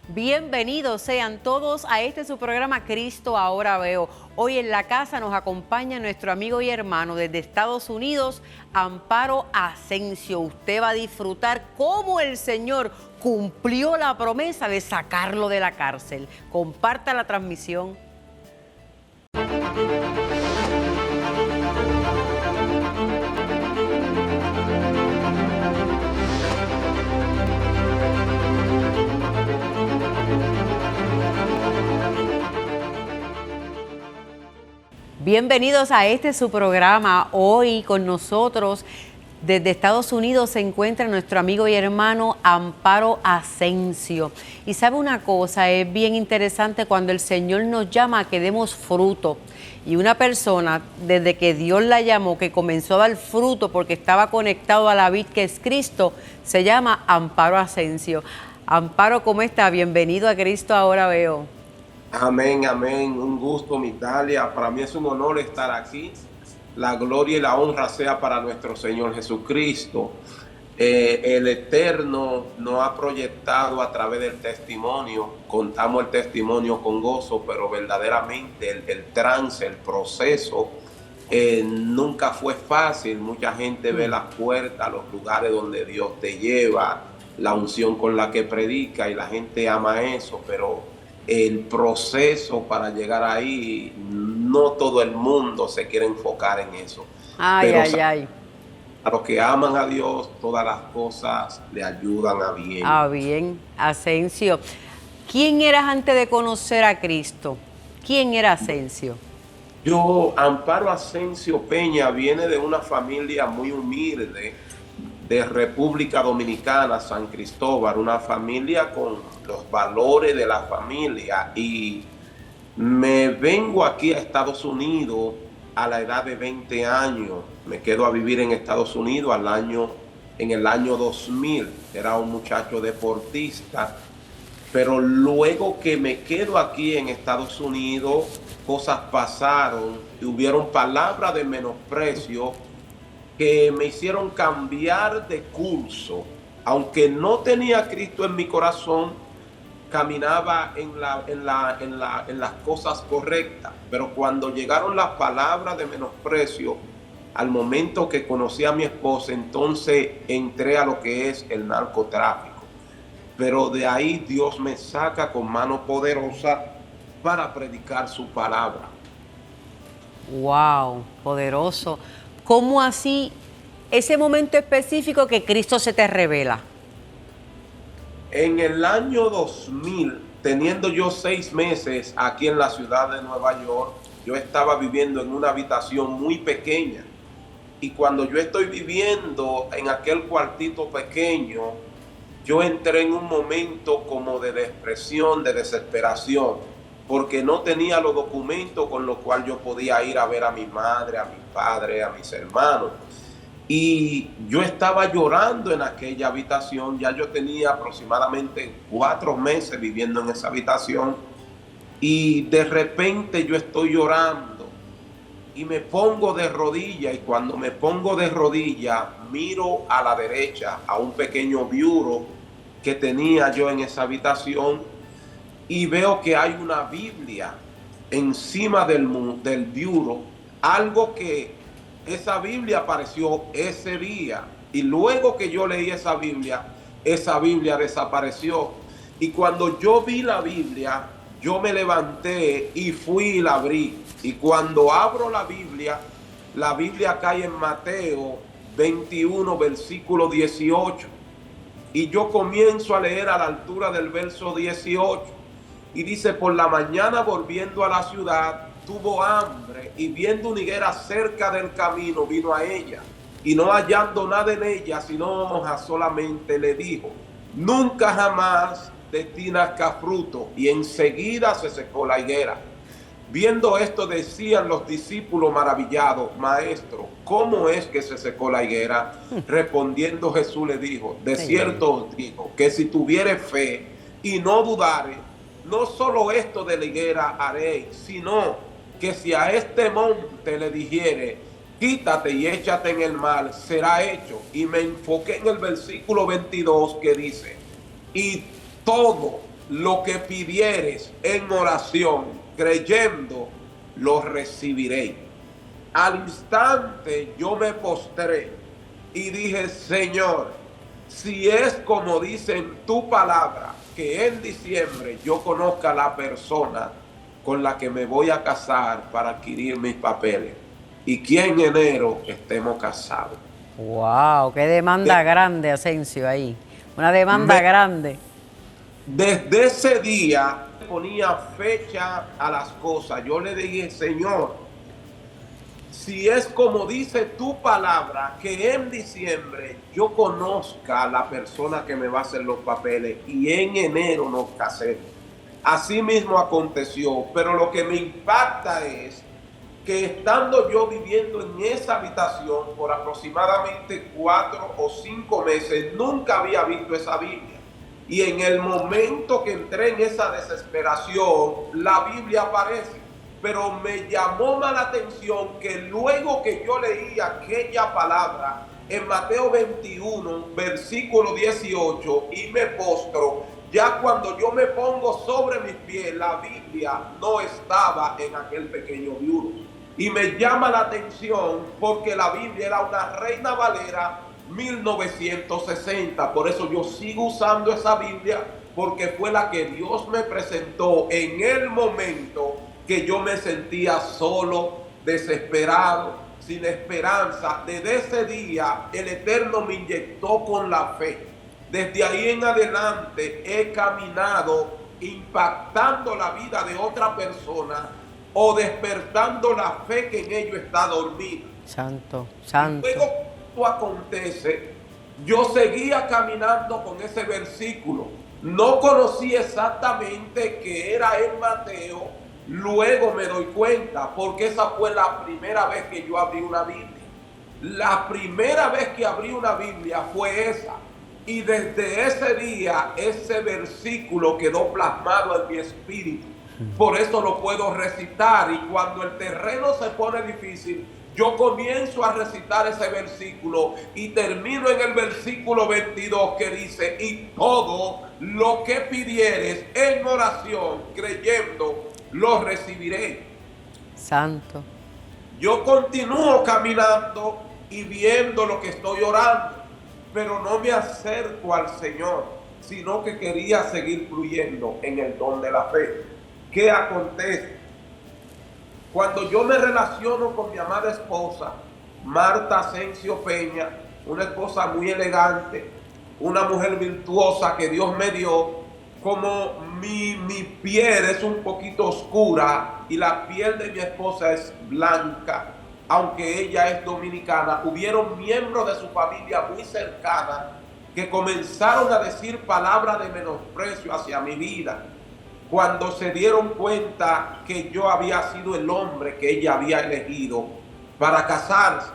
Bienvenidos sean todos a este su programa Cristo Ahora Veo. Hoy en la casa nos acompaña nuestro amigo y hermano desde Estados Unidos, Amparo Asensio. Usted va a disfrutar cómo el Señor cumplió la promesa de sacarlo de la cárcel. Comparta la transmisión. Bienvenidos a este su programa. Hoy con nosotros desde Estados Unidos se encuentra nuestro amigo y hermano Amparo Asensio. Y sabe una cosa, es bien interesante cuando el Señor nos llama a que demos fruto. Y una persona, desde que Dios la llamó, que comenzó a dar fruto porque estaba conectado a la vid que es Cristo, se llama Amparo Asensio. Amparo, ¿cómo está? Bienvenido a Cristo Ahora Veo. Amén, amén. Un gusto, mi Italia. Para mí es un honor estar aquí. La gloria y la honra sea para nuestro Señor Jesucristo. El Eterno nos ha proyectado a través del testimonio. Contamos el testimonio con gozo, pero verdaderamente el trance, el proceso, nunca fue fácil. Mucha gente ve las puertas, los lugares donde Dios te lleva, la unción con la que predica, y la gente ama eso, pero el proceso para llegar ahí, no todo el mundo se quiere enfocar en eso. Ay, Pero ay, ay. a los que aman a Dios, todas las cosas le ayudan a bien. Ah, bien, Asensio. ¿Quién eras antes de conocer a Cristo? ¿Quién era Asensio? Yo, Amparo Asensio Peña, viene de una familia muy humilde de República Dominicana, San Cristóbal, una familia con los valores de la familia, y me vengo aquí a Estados Unidos a la edad de 20 años. Me quedo a vivir en Estados Unidos en el año 2000. Era un muchacho deportista, pero luego que me quedo aquí en Estados Unidos, cosas pasaron y hubieron palabras de menosprecio que me hicieron cambiar de curso. Aunque no tenía a Cristo en mi corazón, caminaba en las cosas correctas. Pero cuando llegaron las palabras de menosprecio, al momento que conocí a mi esposa, entonces entré a lo que es el narcotráfico. Pero de ahí Dios me saca con mano poderosa para predicar su palabra. Wow, poderoso. ¿Cómo así ese momento específico que Cristo se te revela? En el año 2000, teniendo yo 6 meses aquí en la ciudad de Nueva York, yo estaba viviendo en una habitación muy pequeña. Y cuando yo estoy viviendo en aquel cuartito pequeño, yo entré en un momento como de depresión, de desesperación, porque no tenía los documentos con los cuales yo podía ir a ver a mi madre, a mi padre, a mis hermanos. Y yo estaba llorando en aquella habitación. Ya yo tenía aproximadamente 4 meses viviendo en esa habitación, y de repente yo estoy llorando y me pongo de rodillas, y cuando me pongo de rodillas miro a la derecha a un pequeño bureau que tenía yo en esa habitación, y veo que hay una Biblia encima del bureau, algo que esa Biblia apareció ese día, y luego que yo leí esa Biblia desapareció. Y cuando yo vi la Biblia, yo me levanté y fui y la abrí. Y cuando abro la Biblia cae en Mateo 21, versículo 18. Y yo comienzo a leer a la altura del verso 18. Y dice: por la mañana, volviendo a la ciudad, tuvo hambre, y viendo una higuera cerca del camino, vino a ella, y no hallando nada en ella sino hojas solamente, le dijo: nunca jamás de ti nazca fruto. Y enseguida se secó la higuera. Viendo esto, decían los discípulos maravillados: maestro, ¿cómo es que se secó la higuera? Respondiendo Jesús le dijo: de cierto os digo que si tuviere fe y no dudare, no solo esto de la higuera haréis, sino que si a este monte le dijere: quítate y échate en el mar, será hecho. Y me enfoqué en el versículo 22 que dice: y todo lo que pidieres en oración, creyendo, lo recibiré. Al instante yo me postré y dije, Señor, si es como dice en tu palabra, que en diciembre yo conozca a la persona con la que me voy a casar para adquirir mis papeles, y que en enero estemos casados. Wow, qué demanda grande, Asensio, ahí. Una demanda grande. Desde ese día ponía fecha a las cosas. Yo le dije, Señor, si es como dice tu palabra, que en diciembre yo conozca a la persona que me va a hacer los papeles y en enero nos casemos. Así mismo aconteció, pero lo que me impacta es que estando yo viviendo en esa habitación por aproximadamente 4 o 5 meses, nunca había visto esa Biblia. Y en el momento que entré en esa desesperación, la Biblia aparece. Pero me llamó más la atención que luego que yo leí aquella palabra en Mateo 21, versículo 18, y me postro, ya cuando yo me pongo sobre mis pies, la Biblia no estaba en aquel pequeño viudo. Y me llama la atención porque la Biblia era una Reina Valera 1960. Por eso yo sigo usando esa Biblia, porque fue la que Dios me presentó en el momento que yo me sentía solo, desesperado, sin esperanza. Desde ese día el Eterno me inyectó con la fe. Desde ahí en adelante he caminado impactando la vida de otra persona o despertando la fe que en ello está dormida. Santo, santo. Y luego esto acontece, yo seguía caminando con ese versículo. No conocí exactamente que era en Mateo. Luego me doy cuenta, porque esa fue la primera vez que yo abrí una Biblia. La primera vez que abrí una Biblia fue esa. Y desde ese día, ese versículo quedó plasmado en mi espíritu. Por eso lo puedo recitar. Y cuando el terreno se pone difícil, yo comienzo a recitar ese versículo y termino en el versículo 22 que dice, y todo lo que pidieres en oración, creyendo, lo recibiré. Santo. Yo continúo caminando y viendo lo que estoy orando, pero no me acerco al Señor, sino que quería seguir fluyendo en el don de la fe. ¿Qué acontece? Cuando yo me relaciono con mi amada esposa, Marta Asensio Peña, una esposa muy elegante, una mujer virtuosa que Dios me dio, como mi piel es un poquito oscura y la piel de mi esposa es blanca, aunque ella es dominicana, hubieron miembros de su familia muy cercana que comenzaron a decir palabras de menosprecio hacia mi vida, cuando se dieron cuenta que yo había sido el hombre que ella había elegido para casarse.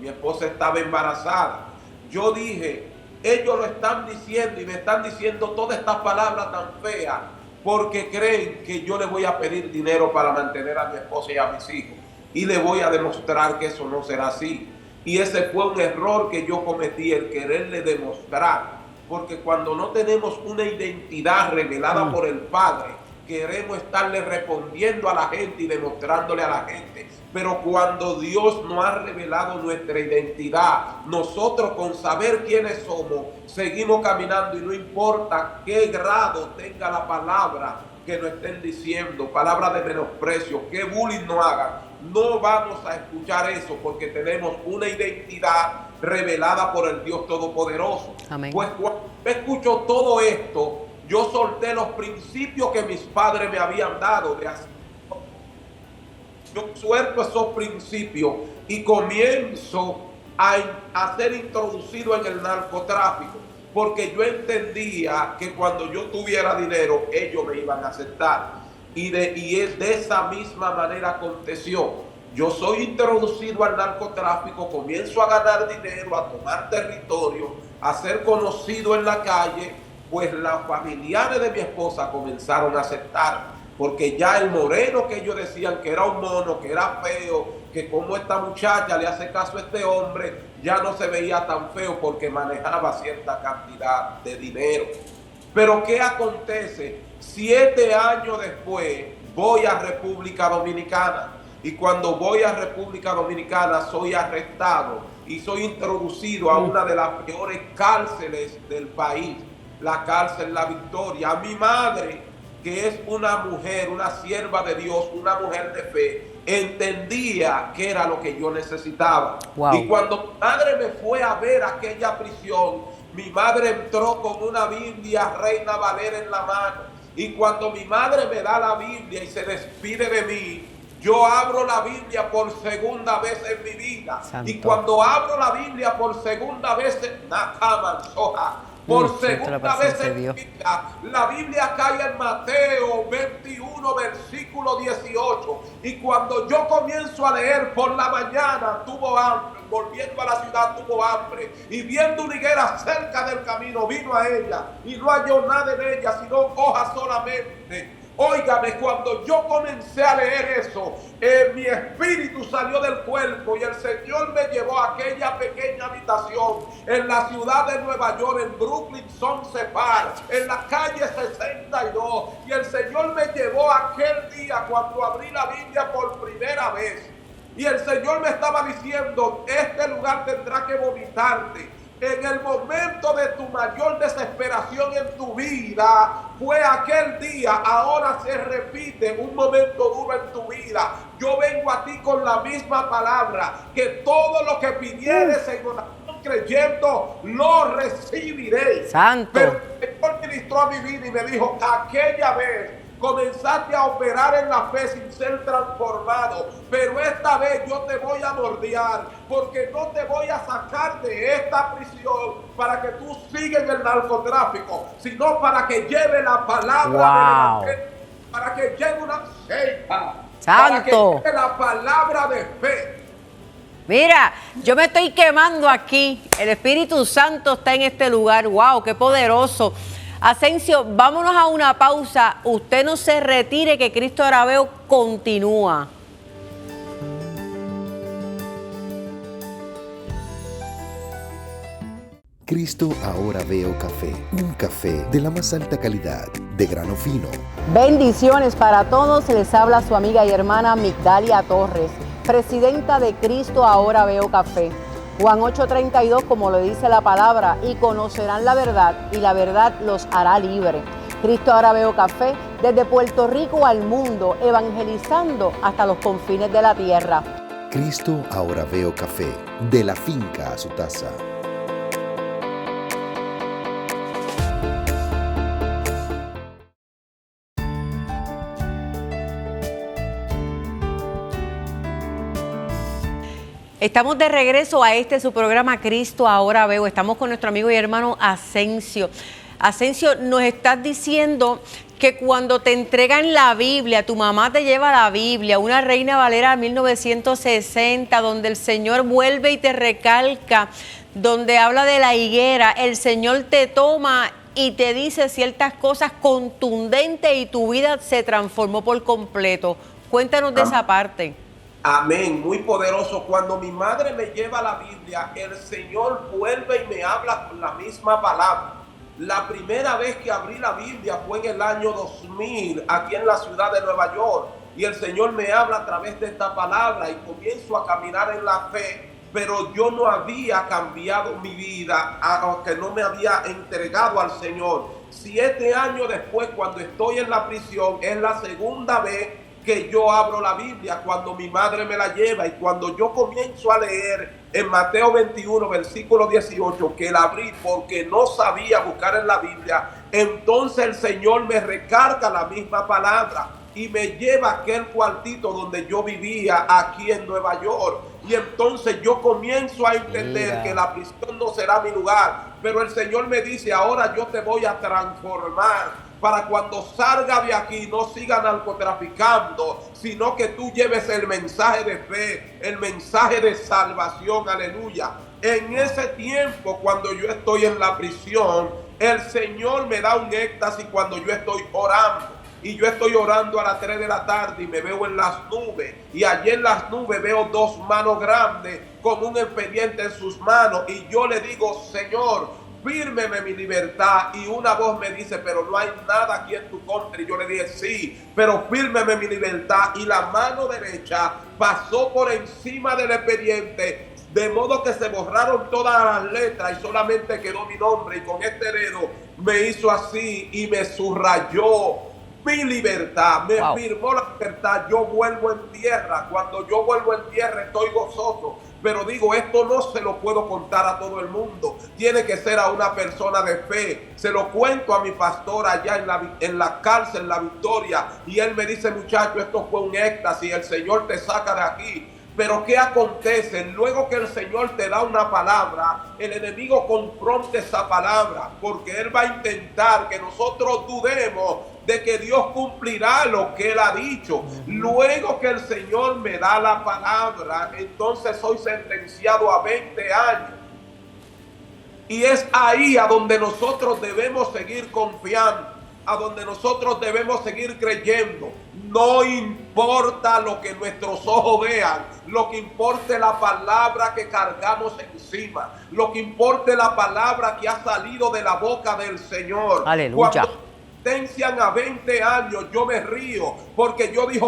Mi esposa estaba embarazada. Yo dije, ellos lo están diciendo y me están diciendo todas estas palabras tan feas porque creen que yo le voy a pedir dinero para mantener a mi esposa y a mis hijos. Y le voy a demostrar que eso no será así. Y ese fue un error que yo cometí, el quererle demostrar. Porque cuando no tenemos una identidad revelada por el Padre, queremos estarle respondiendo a la gente y demostrándole a la gente. Pero cuando Dios nos ha revelado nuestra identidad, nosotros con saber quiénes somos, seguimos caminando y no importa qué grado tenga la palabra que nos estén diciendo, palabras de menosprecio, qué bullying nos hagan, no vamos a escuchar eso porque tenemos una identidad revelada por el Dios Todopoderoso. Amén. Pues cuando escucho todo esto, yo solté los principios que mis padres me habían dado de hacer. Yo suelto esos principios y comienzo a ser introducido en el narcotráfico, porque yo entendía que cuando yo tuviera dinero, ellos me iban a aceptar. Y de esa misma manera aconteció. Yo soy introducido al narcotráfico, comienzo a ganar dinero, a tomar territorio, a ser conocido en la calle, pues los familiares de mi esposa comenzaron a aceptar. Porque ya el moreno que ellos decían que era un mono, que era feo, que como esta muchacha le hace caso a este hombre, ya no se veía tan feo porque manejaba cierta cantidad de dinero. Pero ¿qué acontece? 7 años después voy a República Dominicana. Y cuando voy a República Dominicana soy arrestado y soy introducido a una de las peores cárceles del país, la cárcel La Victoria. A mi madre, que es una mujer, una sierva de Dios, una mujer de fe, entendía que era lo que yo necesitaba. Wow. Y cuando mi madre me fue a ver aquella prisión, mi madre entró con una Biblia Reina Valera en la mano. Y cuando mi madre me da la Biblia y se despide de mí, yo abro la Biblia por segunda vez en mi vida. Santo. Y cuando abro la Biblia por segunda vez en por segunda vez en mi vida, la Biblia cae en Mateo 21, versículo 18. Y cuando yo comienzo a leer por la mañana, tuvo hambre. Volviendo a la ciudad, tuvo hambre. Y viendo una higuera cerca del camino, vino a ella. Y no halló nada en ella, sino hojas solamente. Óigame, cuando yo comencé a leer eso, mi espíritu salió del cuerpo y el Señor me llevó a aquella pequeña habitación en la ciudad de Nueva York, en Brooklyn, Sunset Park, en la calle 62. Y el Señor me llevó aquel día cuando abrí la Biblia por primera vez. Y el Señor me estaba diciendo, este lugar tendrá que vomitarte. En el momento de tu mayor desesperación en tu vida, fue aquel día, ahora se repite un momento duro en tu vida. Yo vengo a ti con la misma palabra, que todo lo que pidieres en oración creyendo, lo recibiré. Santo. Pero el Señor ministró a mi vida y me dijo, aquella vez comenzaste a operar en la fe sin ser transformado, pero esta vez yo te voy a bordear, porque no te voy a sacar de esta prisión para que tú sigas en el narcotráfico, sino para que lleve la palabra de fe, para que lleve una cepa, para que lleve la palabra de fe. Mira, yo me estoy quemando aquí. El Espíritu Santo está en este lugar. ¡Wow! ¡Qué poderoso! Asensio, vámonos a una pausa. Usted no se retire, que Cristo ahora veo continúa. Cristo Ahora Veo Café, un café de la más alta calidad, de grano fino. Bendiciones para todos. Les habla su amiga y hermana Migdalia Torres, presidenta de Cristo Ahora Veo Café. Juan 8:32, como lo dice la palabra, y conocerán la verdad, y la verdad los hará libres. Cristo Ahora Veo Café, desde Puerto Rico al mundo, evangelizando hasta los confines de la tierra. Cristo Ahora Veo Café, de la finca a su taza. Estamos de regreso a su programa Cristo Ahora Veo. Estamos con nuestro amigo y hermano Asensio. Asensio, nos estás diciendo que cuando te entregan la Biblia, tu mamá te lleva la Biblia, una Reina Valera de 1960, donde el Señor vuelve y te recalca, donde habla de la higuera, el Señor te toma y te dice ciertas cosas contundentes y tu vida se transformó por completo. Cuéntanos de esa parte. Amén, muy poderoso. Cuando mi madre me lleva la Biblia, el Señor vuelve y me habla con la misma palabra. La primera vez que abrí la Biblia fue en el año 2000, aquí en la ciudad de Nueva York. Y el Señor me habla a través de esta palabra y comienzo a caminar en la fe. Pero yo no había cambiado mi vida, aunque no me había entregado al Señor. 7 años después, cuando estoy en la prisión, es la segunda vez que yo abro la Biblia, cuando mi madre me la lleva, y cuando yo comienzo a leer en Mateo 21, versículo 18, que la abrí porque no sabía buscar en la Biblia, entonces el Señor me recarga la misma palabra y me lleva a aquel cuartito donde yo vivía aquí en Nueva York. Y entonces yo comienzo a entender que la prisión no será mi lugar, pero el Señor me dice, ahora yo te voy a transformar para cuando salga de aquí no siga narcotraficando, sino que tú lleves el mensaje de fe, el mensaje de salvación, aleluya. En ese tiempo, cuando yo estoy en la prisión, el Señor me da un éxtasis cuando yo estoy orando. Y yo estoy orando a las 3 de la tarde y me veo en las nubes. Y allí en las nubes veo 2 manos grandes con un expediente en sus manos. Y yo le digo, Señor, fírmeme mi libertad. Y una voz me dice, pero no hay nada aquí en tu contra. Y yo le dije, sí, pero fírmeme mi libertad. Y la mano derecha pasó por encima del expediente, de modo que se borraron todas las letras y solamente quedó mi nombre. Y con este dedo me hizo así y me subrayó mi libertad, me firmó la libertad. Yo vuelvo en tierra. Cuando yo vuelvo en tierra estoy gozoso. Pero digo, esto no se lo puedo contar a todo el mundo. Tiene que ser a una persona de fe. Se lo cuento a mi pastor allá en la cárcel, La Victoria. Y él me dice, muchacho, esto fue un éxtasis. El Señor te saca de aquí. Pero ¿qué acontece? Luego que el Señor te da una palabra, el enemigo confronta esa palabra, porque él va a intentar que nosotros dudemos de que Dios cumplirá lo que él ha dicho. Luego que el Señor me da la palabra, entonces soy sentenciado a 20 años. Y es ahí a donde nosotros debemos seguir confiando, a donde nosotros debemos seguir creyendo. No importa lo que nuestros ojos vean, lo que importa es la palabra que cargamos encima, lo que importa es la palabra que ha salido de la boca del Señor. Aleluya. Cuando sentencian a 20 años, yo me río, porque yo dije,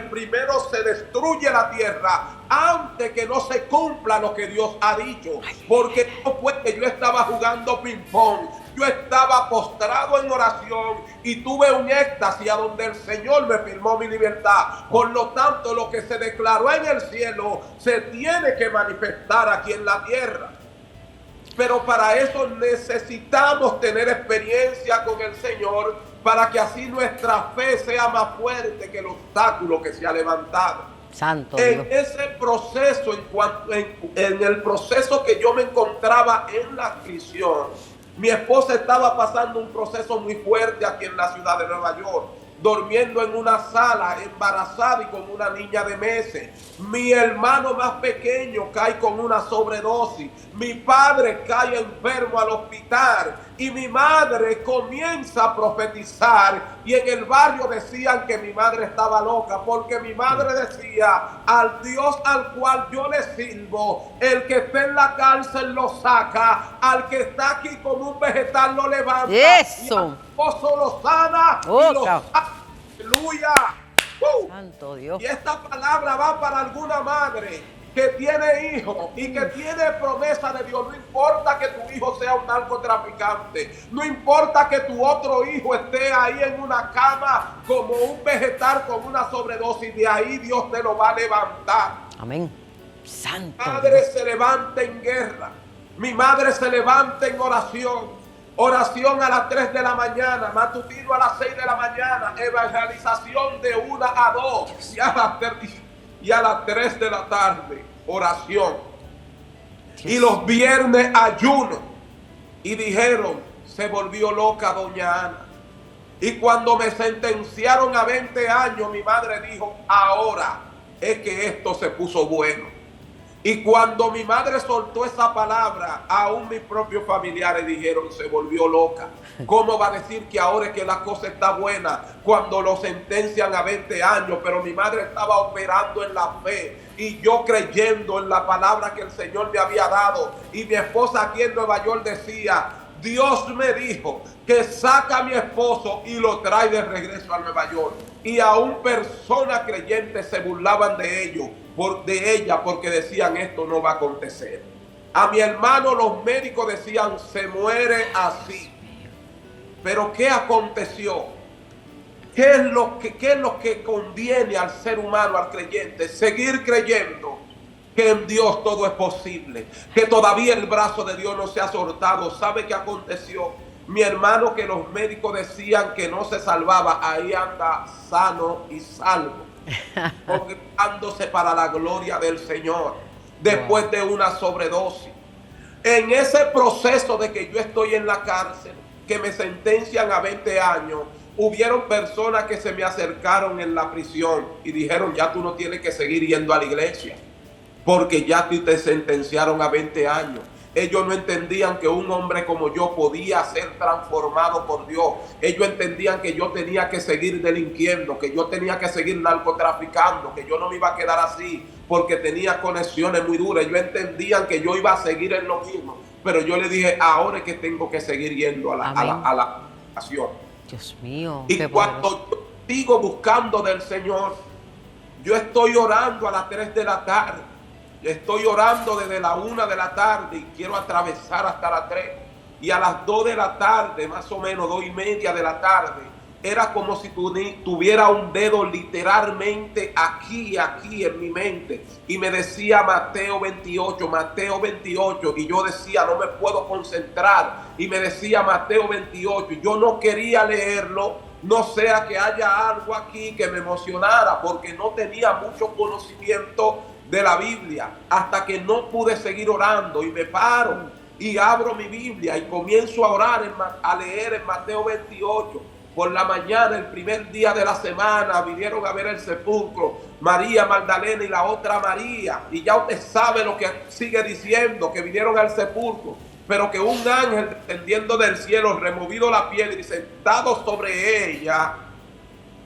primero se destruye la tierra antes que no se cumpla lo que Dios ha dicho. Porque no fue que yo estaba jugando ping pong, yo estaba postrado en oración y tuve un éxtasis a donde el Señor me firmó mi libertad. Por lo tanto, lo que se declaró en el cielo se tiene que manifestar aquí en la tierra. Pero para eso necesitamos tener experiencia con el Señor, para que así nuestra fe sea más fuerte que el obstáculo que se ha levantado. Santo en Dios. ese proceso, en el proceso que yo me encontraba en la prisión, mi esposa estaba pasando un proceso muy fuerte aquí en la ciudad de Nueva York, durmiendo en una sala, embarazada y con una niña de meses. Mi hermano más pequeño cae con una sobredosis. Mi padre cae enfermo al hospital. Y mi madre comienza a profetizar. Y en el barrio decían que mi madre estaba loca, porque mi madre decía, al Dios al cual yo le sirvo, el que está en la cárcel lo saca, al que está aquí como un vegetal lo levanta. Eso. Esposo lo sana y lo sana. Aleluya. Santo Dios. Y esta palabra va para alguna madre que tiene hijos y que tiene promesa de Dios. No importa que tu hijo sea un narcotraficante, no importa que tu otro hijo esté ahí en una cama como un vegetal con una sobredosis, de ahí Dios te lo va a levantar. Amén. Santo Mi madre Dios. se levanta en guerra, mi madre se levanta en oración. Oración a las 3 de la mañana, matutino a las 6 de la mañana, evangelización de 1 a 2 y a las 3 de la tarde, oración. Y los viernes ayuno. Y dijeron, se volvió loca doña Ana. Y cuando me sentenciaron a 20 años, mi madre dijo, ahora es que esto se puso bueno. Y cuando mi madre soltó esa palabra, aún mis propios familiares dijeron, se volvió loca. ¿Cómo va a decir que ahora es que la cosa está buena cuando lo sentencian a 20 años? Pero mi madre estaba operando en la fe y yo creyendo en la palabra que el Señor me había dado. Y mi esposa aquí en Nueva York decía, Dios me dijo que saca a mi esposo y lo trae de regreso a Nueva York. Y aún personas creyentes se burlaban de ellos. De ella, porque decían, esto no va a acontecer. A mi hermano los médicos decían, se muere así. Pero ¿qué aconteció? ¿Qué es lo que conviene al ser humano, al creyente? Seguir creyendo que en Dios todo es posible, que todavía el brazo de Dios no se ha soltado. ¿Sabe qué aconteció? Mi hermano, que los médicos decían que no se salvaba, ahí anda sano y salvo, congregándose para la gloria del Señor, después de una sobredosis. En ese proceso de que yo estoy en la cárcel, que me sentencian a 20 años, hubieron personas que se me acercaron en la prisión y dijeron, ya tú no tienes que seguir yendo a la iglesia, porque ya te sentenciaron a 20 años. Ellos no entendían que un hombre como yo podía ser transformado por Dios. Ellos entendían que yo tenía que seguir delinquiendo, que yo tenía que seguir narcotraficando, que yo no me iba a quedar así porque tenía conexiones muy duras. Ellos entendían que yo iba a seguir en lo mismo. pero yo le dije, ahora es que tengo que seguir yendo a la oración. Dios mío. Y cuando yo sigo buscando del Señor, yo estoy orando a las 3 de la tarde, estoy orando desde la 1 de la tarde y quiero atravesar hasta las 3. Y a las 2 de la tarde, más o menos 2:30 de la tarde, era como si tuviera un dedo literalmente aquí en mi mente. Y me decía Mateo 28, Mateo 28. Y yo decía, no me puedo concentrar. Y me decía Mateo 28. Y yo no quería leerlo, no sea que haya algo aquí que me emocionara, porque no tenía mucho conocimiento de la Biblia. Hasta que no pude seguir orando y me paro y abro mi Biblia y comienzo a orar, a leer en Mateo 28. Por la mañana, el primer día de la semana, vinieron a ver el sepulcro María Magdalena y la otra María. Y ya usted sabe lo que sigue diciendo, que vinieron al sepulcro, pero que un ángel descendiendo del cielo, removido la piedra y sentado sobre ella,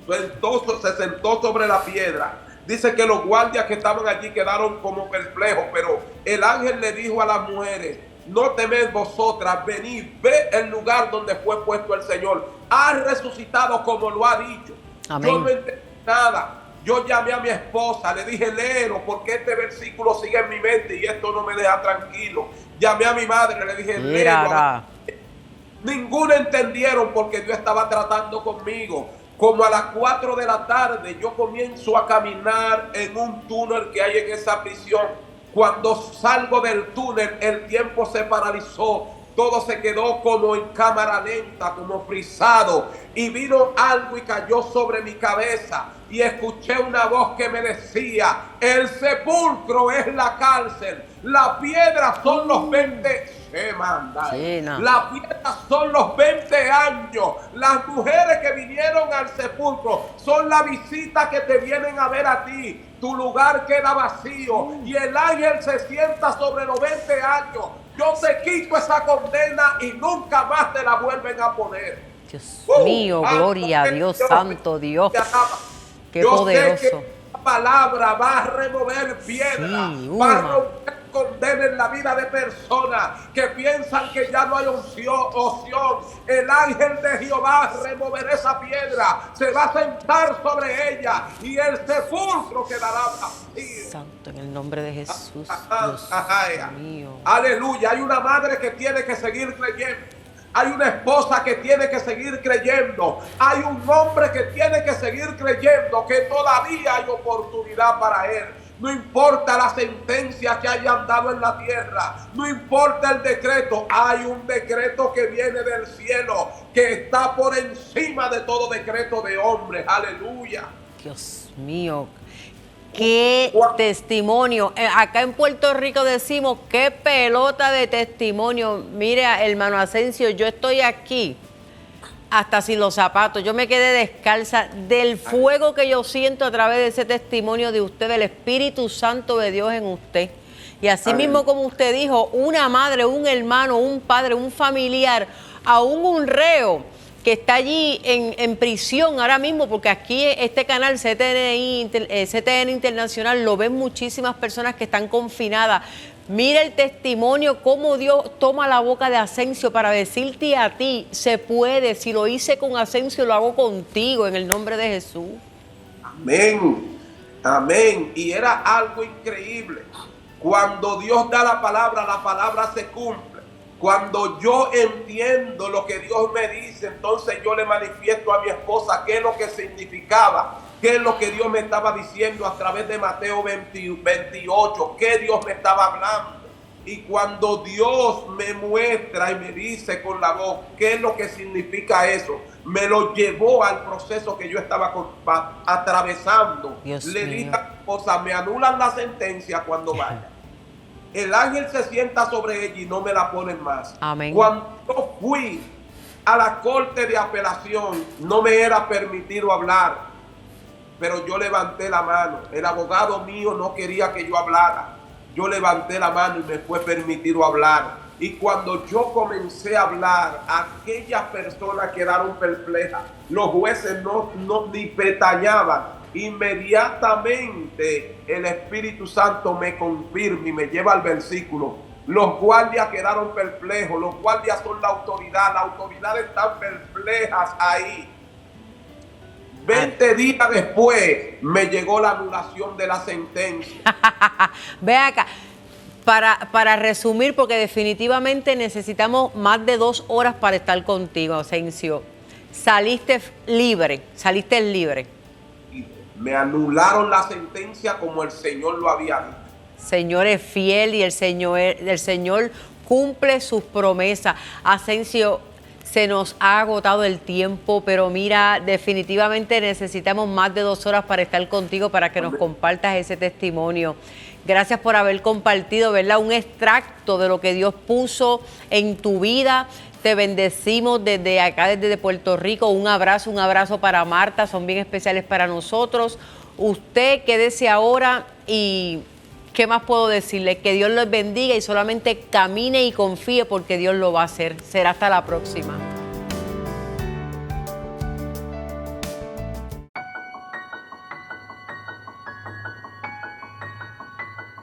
se sentó sobre la piedra. Dice que los guardias que estaban allí quedaron como perplejos, pero el ángel le dijo a las mujeres, no temed vosotras, venid, ve el lugar donde fue puesto el Señor. Ha resucitado como lo ha dicho. Amén. Yo no entendí nada. Yo llamé a mi esposa, le dije, léelo, porque este versículo sigue en mi mente y esto no me deja tranquilo. Llamé a mi madre, le dije, léelo. Ninguno entendieron porque Dios estaba tratando conmigo. Como a las 4 de la tarde, yo comienzo a caminar en un túnel que hay en esa prisión. Cuando salgo del túnel, el tiempo se paralizó. Todo se quedó como en cámara lenta, como frisado. Y vino algo y cayó sobre mi cabeza. Y escuché una voz que me decía, el sepulcro es la cárcel. La piedra son los 20... La piedra son los 20 años. Las mujeres que vinieron al sepulcro son la visita que te vienen a ver a ti. Tu lugar queda vacío y el ángel se sienta sobre los 20 años. Yo te quito esa condena y nunca más te la vuelven a poner. Dios mío, gloria a Dios, santo Dios. Qué poderoso. Sé que la palabra va a remover piedras, va a romper condena en la vida de personas que piensan que ya no hay opción. El ángel de Jehová removerá esa piedra, se va a sentar sobre ella y el sepulcro quedará vacío. Santo, en el nombre de Jesús. Dios mío. Aleluya. Hay una madre que tiene que seguir creyendo. Hay una esposa que tiene que seguir creyendo. Hay un hombre que tiene que seguir creyendo que todavía hay oportunidad para él. No importa la sentencia que hayan dado en la tierra, no importa el decreto, hay un decreto que viene del cielo, que está por encima de todo decreto de hombres. Aleluya. Dios mío, qué testimonio. Acá en Puerto Rico decimos, qué pelota de testimonio. Mire, hermano Asensio, yo estoy aquí hasta sin los zapatos. Yo me quedé descalza del fuego que yo siento a través de ese testimonio de usted, del Espíritu Santo de Dios en usted. Y así mismo como usted dijo, una madre, un hermano, un padre, un familiar, aún un reo que está allí en prisión ahora mismo, porque aquí este canal CTN Internacional lo ven muchísimas personas que están confinadas. Mira el testimonio, cómo Dios toma la boca de Asensio para decirte a ti, se puede, si lo hice con Asensio, lo hago contigo, en el nombre de Jesús. Amén, amén. Y era algo increíble. Cuando Dios da la palabra se cumple. Cuando yo entiendo lo que Dios me dice, entonces yo le manifiesto a mi esposa qué es lo que significaba. ¿Qué es lo que Dios me estaba diciendo a través de Mateo 28? ¿Qué Dios me estaba hablando? Y cuando Dios me muestra y me dice con la voz qué es lo que significa eso, me lo llevó al proceso que yo estaba atravesando. Le dije a mi esposa, me anulan la sentencia cuando vaya. El ángel se sienta sobre ella y no me la ponen más. Amén. Cuando yo fui a la corte de apelación, no me era permitido hablar. Pero yo levanté la mano. El abogado mío no quería que yo hablara. Yo levanté la mano y me fue permitido hablar. Y cuando yo comencé a hablar, aquellas personas quedaron perplejas. Los jueces ni pestañaban. Inmediatamente el Espíritu Santo me confirma y me lleva al versículo. Los guardias quedaron perplejos, los guardias son la autoridad están perplejas ahí. 20 días después me llegó la anulación de la sentencia. Ve acá, para resumir, porque definitivamente necesitamos más de 2 horas para estar contigo, Asensio. Saliste libre. Me anularon la sentencia como el Señor lo había dicho. Señor es fiel y el Señor cumple sus promesas. Asensio, se nos ha agotado el tiempo, pero mira, definitivamente necesitamos más de 2 horas para estar contigo, para que nos compartas ese testimonio. Gracias por haber compartido, ¿verdad?, un extracto de lo que Dios puso en tu vida. Te bendecimos desde acá, desde Puerto Rico. Un abrazo para Marta, son bien especiales para nosotros. Usted quédese ahora y ¿qué más puedo decirle? Que Dios los bendiga y solamente camine y confíe, porque Dios lo va a hacer. Será hasta la próxima.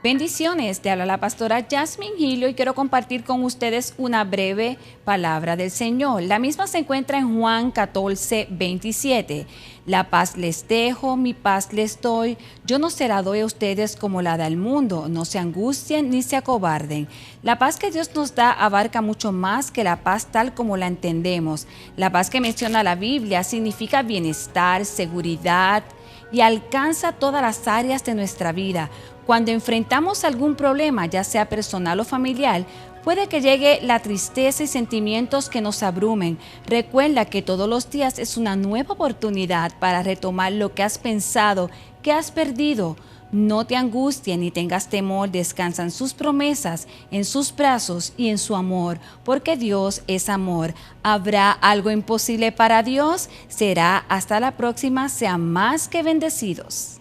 Bendiciones, te habla la pastora Jasmine Gilio y quiero compartir con ustedes una breve palabra del Señor. La misma se encuentra en Juan 14, 27. La paz les dejo, mi paz les doy. Yo no se la doy a ustedes como la da el mundo. No se angustien ni se acobarden. La paz que Dios nos da abarca mucho más que la paz tal como la entendemos. La paz que menciona la Biblia significa bienestar, seguridad y alcanza todas las áreas de nuestra vida. Cuando enfrentamos algún problema, ya sea personal o familiar, puede que llegue la tristeza y sentimientos que nos abrumen. Recuerda que todos los días es una nueva oportunidad para retomar lo que has pensado que has perdido. No te angusties ni tengas temor, descansa en sus promesas, en sus brazos y en su amor, porque Dios es amor. ¿Habrá algo imposible para Dios? Será hasta la próxima, sean más que bendecidos.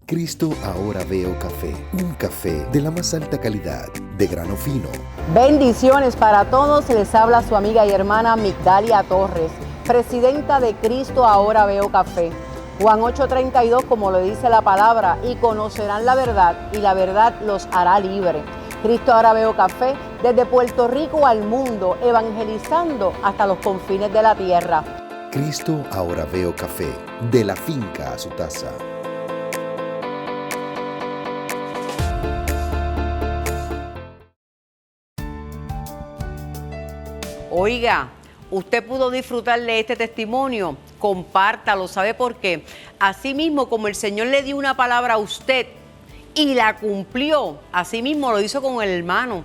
Cristo Ahora Veo Café, un café de la más alta calidad, de grano fino. Bendiciones para todos, les habla su amiga y hermana Migdalia Torres, presidenta de Cristo Ahora Veo Café. Juan 8:32, como lo dice la palabra, y conocerán la verdad, y la verdad los hará libre. Cristo Ahora Veo Café, desde Puerto Rico al mundo, evangelizando hasta los confines de la tierra. Cristo Ahora Veo Café, de la finca a su taza. Oiga, usted pudo disfrutar de este testimonio, compártalo, ¿sabe por qué? Así mismo como el Señor le dio una palabra a usted y la cumplió, así mismo lo hizo con el hermano,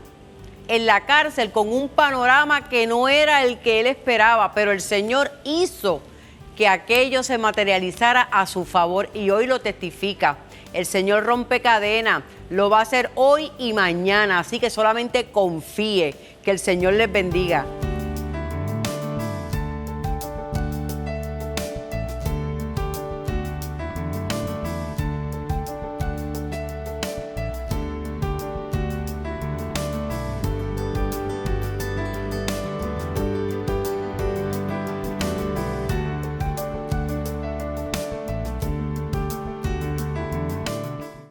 en la cárcel, con un panorama que no era el que él esperaba, pero el Señor hizo que aquello se materializara a su favor y hoy lo testifica. El Señor rompe cadenas, lo va a hacer hoy y mañana, así que solamente confíe. Que el Señor les bendiga.